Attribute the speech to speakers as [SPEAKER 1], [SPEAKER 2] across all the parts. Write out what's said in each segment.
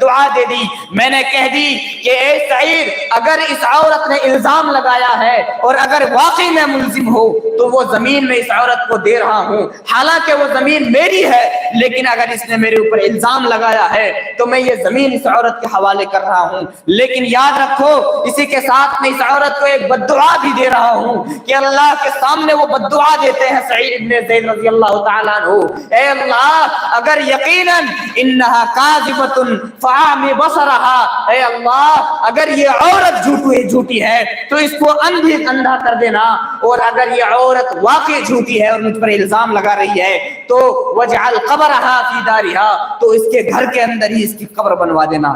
[SPEAKER 1] دعا دے دی، میں نے کہہ دی کہ اے سعید اگر اس عورت نے الزام لگایا ہے اور اگر واقعی میں ملزم ہو تو وہ زمین میں اس عورت کو دے رہا ہوں، حالانکہ وہ زمین میری ہے، لیکن اگر اس نے میرے اوپر الزام لگایا ہے تو میں یہ زمین اس عورت کے حوالے کر رہا ہوں، لیکن یاد رکھو اسی کے ساتھ میں اس عورت کو ایک بد دعا بھی دے رہا ہوں کہ اللہ کے سامنے وہ بد دعا دیتے ہیں سعید بن زید رضی اللہ تعالیٰ عنہ، اے اللہ اگر یقیناً انہا کاذبۃ فاعمی بصرہا، اے اللہ اگر یہ عورت جھوٹی ہے تو اس کو اندھا کر دینا، اور اگر یہ عورت واقعی جھوٹی ہے اور مجھ پر الزام لگا رہی ہے تو وجعل قبرہا فی دارہا، تو اس کے گھر کے اندر ہی اس کی قبر بنوا دینا۔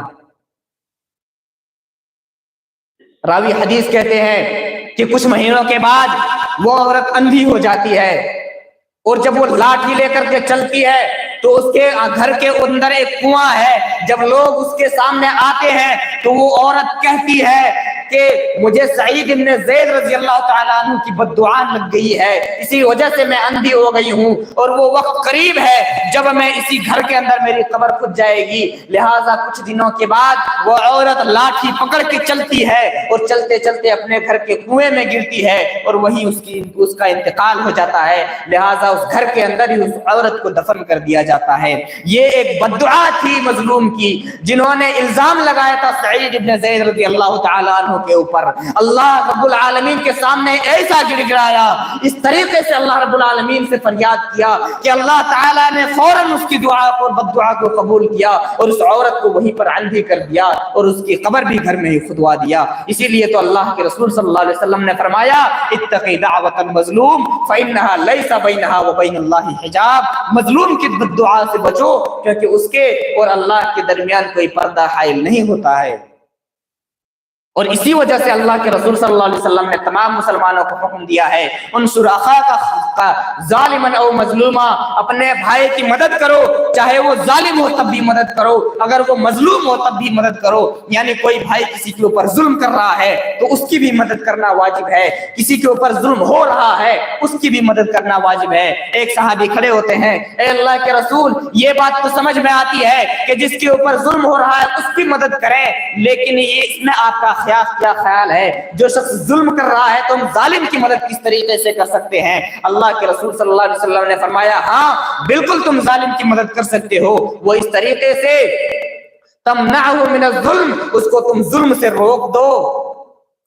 [SPEAKER 1] راوی حدیث کہتے ہیں کہ کچھ مہینوں کے بعد وہ عورت اندھی ہو جاتی ہے، اور جب وہ لاٹھی لے کر کے چلتی ہے تو اس کے گھر کے اندر ایک کنواں ہے، جب لوگ اس کے سامنے آتے ہیں تو وہ عورت کہتی ہے کہ مجھے سعید بن زید رضی اللہ تعالیٰ عنہ کی بد دعا لگ گئی ہے، اسی وجہ سے میں اندھی ہو گئی ہوں، اور وہ وقت قریب ہے جب میں اسی گھر کے اندر میری قبر کھد جائے گی، لہٰذا کچھ دنوں کے بعد وہ عورت لاٹھی پکڑ کے چلتی ہے اور چلتے چلتے اپنے گھر کے کنویں میں گرتی ہے اور وہیں اس کا انتقال ہو جاتا ہے، لہٰذا اس گھر کے اندر ہی اس عورت کو دفن کر دیا جاتا ہے۔ یہ ایک بد دعا تھی مظلوم کی، جنہوں نے الزام لگایا تھا سعید بن زید رضی اللہ تعالیٰ عنہ کے اوپر، اللہ رب العالمین کے سامنے ایسا گڑ گڑایا، اس طریقے سے اللہ رب العالمین سے فریاد کیا کہ اللہ تعالیٰ نے فوراً اس کی دعا کو بد دعا کو قبول کیا اور اس عورت کو وہیں پر اندھی کر دیا اور اس کی قبر بھی گھر میں ہی کھدوا دیا۔ اسی لیے تو اللہ کے رسول صلی اللہ علیہ وسلم نے فرمایا اتقی دعوت المظلوم فإنها ليس بينها وبين الله حجاب، مظلوم کی بد دعا سے بچو کیونکہ اس کے اور اللہ کے درمیان کوئی پردہ حائل نہیں ہوتا ہے۔ اور اسی وجہ سے اللہ کے رسول صلی اللہ علیہ وسلم نے تمام مسلمانوں کو حکم دیا ہے انصر اخاک ظالما او مظلوما، اپنے بھائی کی مدد کرو، چاہے وہ ظالم ہو تب بھی مدد کرو، اگر وہ مظلوم ہو تب بھی مدد کرو، یعنی کوئی بھائی کسی کے اوپر ظلم کر رہا ہے تو اس کی بھی مدد کرنا واجب ہے، کسی کے اوپر ظلم ہو رہا ہے اس کی بھی مدد کرنا واجب ہے۔ ایک صحابی کھڑے ہوتے ہیں، اے اللہ کے رسول یہ بات تو سمجھ میں آتی ہے کہ جس کے اوپر ظلم ہو رہا ہے اس کی مدد کریں، لیکن یہ اس میں آپ کا کیا خیال ہے، جو شخص ظلم کر رہا ہے تو ہم ظالم کی مدد کس طریقے سے کر سکتے ہیں؟ اللہ کے رسول صلی اللہ علیہ وسلم نے فرمایا ہاں بالکل تم ظالم کی مدد کر سکتے ہو، وہ اس طریقے سے تمنعه من الظلم، اس کو تم ظلم سے روک دو،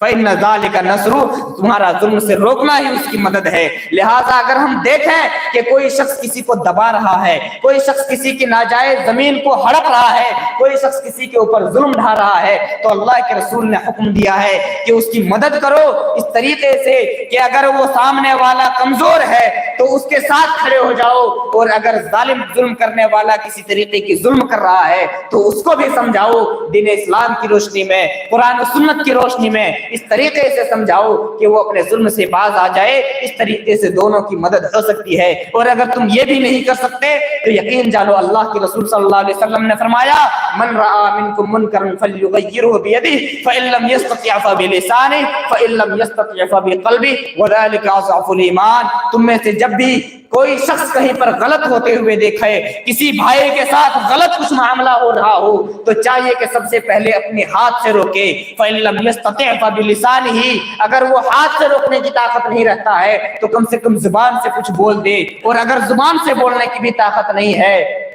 [SPEAKER 1] فإن ذلك نصر، تمہارا ظلم سے روکنا ہی اس کی مدد ہے۔ لہٰذا اگر ہم دیکھیں کہ کوئی شخص کسی کو دبا رہا ہے، کوئی شخص کسی کی ناجائز زمین کو ہڑپ رہا ہے، کوئی شخص کسی کے اوپر ظلم ڈھا رہا ہے، تو اللہ کے رسول نے حکم دیا ہے کہ اس کی مدد کرو اس طریقے سے کہ اگر وہ سامنے والا کمزور ہے تو اس کے ساتھ کھڑے ہو جاؤ، اور اگر ظالم ظلم کرنے والا کسی طریقے کی ظلم کر رہا ہے تو اس کو بھی سمجھاؤ دین اسلام کی روشنی میں، قرآن و سنت کی روشنی میں، اس طریقے سے سمجھاؤ کہ وہ اپنے ظلم سے باز آ جائے، اس طریقے سے دونوں کی مدد ہو سکتی ہے۔ اور اگر تم یہ بھی نہیں کر سکتے تو یقین جانو اللہ کے رسول صلی اللہ علیہ وسلم نے فرمایا من رأى منکم منکرا فلیغیرہ بیدہ فإن لم یستطع فبلسانہ فإن لم یستطع فبقلبہ وذلک اضعف الایمان، تم میں سے جب بھی کوئی شخص کہیں پر غلط ہوتے ہوئے دیکھے، کسی بھائی کے ساتھ غلط کچھ معاملہ ہو رہا ہو تو چاہیے کہ سب سے پہلے اپنے ہاتھ سے روکے، فإن لم یستطع فبلسانہ، اگر وہ ہاتھ سے روکنے کی طاقت نہیں رکھتا ہے تو کم سے کم زبان سے کچھ بول دے، اور اگر زبان سے بولنے کی بھی طاقت نہیں ہے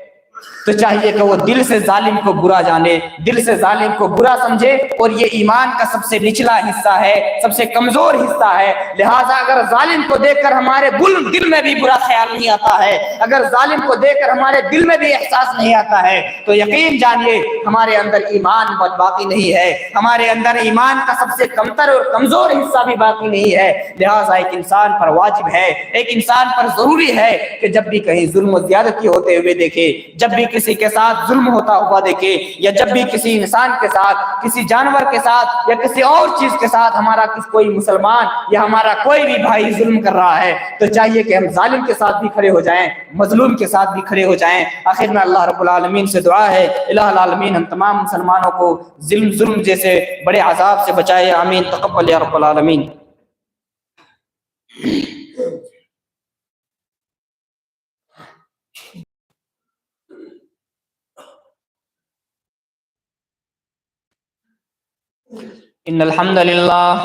[SPEAKER 1] تو چاہیے کہ وہ دل سے ظالم کو برا جانے، دل سے ظالم کو برا سمجھے، اور یہ ایمان کا سب سے نچلا حصہ ہے، سب سے کمزور حصہ ہے۔ لہٰذا اگر ظالم کو دیکھ کر ہمارے دل میں بھی برا خیال نہیں آتا ہے، اگر ظالم کو دیکھ کر ہمارے دل میں بھی احساس نہیں آتا ہے تو یقین جانیے ہمارے اندر ایمان باقی نہیں ہے، ہمارے اندر ایمان کا سب سے کمتر اور کمزور حصہ بھی باقی نہیں ہے۔ لہٰذا ایک انسان پر واجب ہے، ایک انسان پر ضروری ہے کہ جب بھی کہیں ظلم و زیادتی ہوتے ہوئے دیکھے، جب بھی کسی کے ساتھ ظلم ہوتا ہوا دیکھے، یا جب بھی کسی انسان کے ساتھ، کسی جانور کے ساتھ یا کسی اور چیز کے ساتھ ہمارا کوئی مسلمان یا ہمارا کوئی بھی بھائی ظلم کر رہا ہے تو چاہیے کہ ہم ظالم کے ساتھ بھی کھڑے ہو جائیں، مظلوم کے ساتھ بھی کھڑے ہو جائیں۔ آخر میں اللہ رب العالمین سے دعا ہے الہ العالمین ہم تمام مسلمانوں کو ظلم جیسے بڑے عذاب سے بچائے، آمین، تقبل یا رب العالمین۔ ان الحمد للہ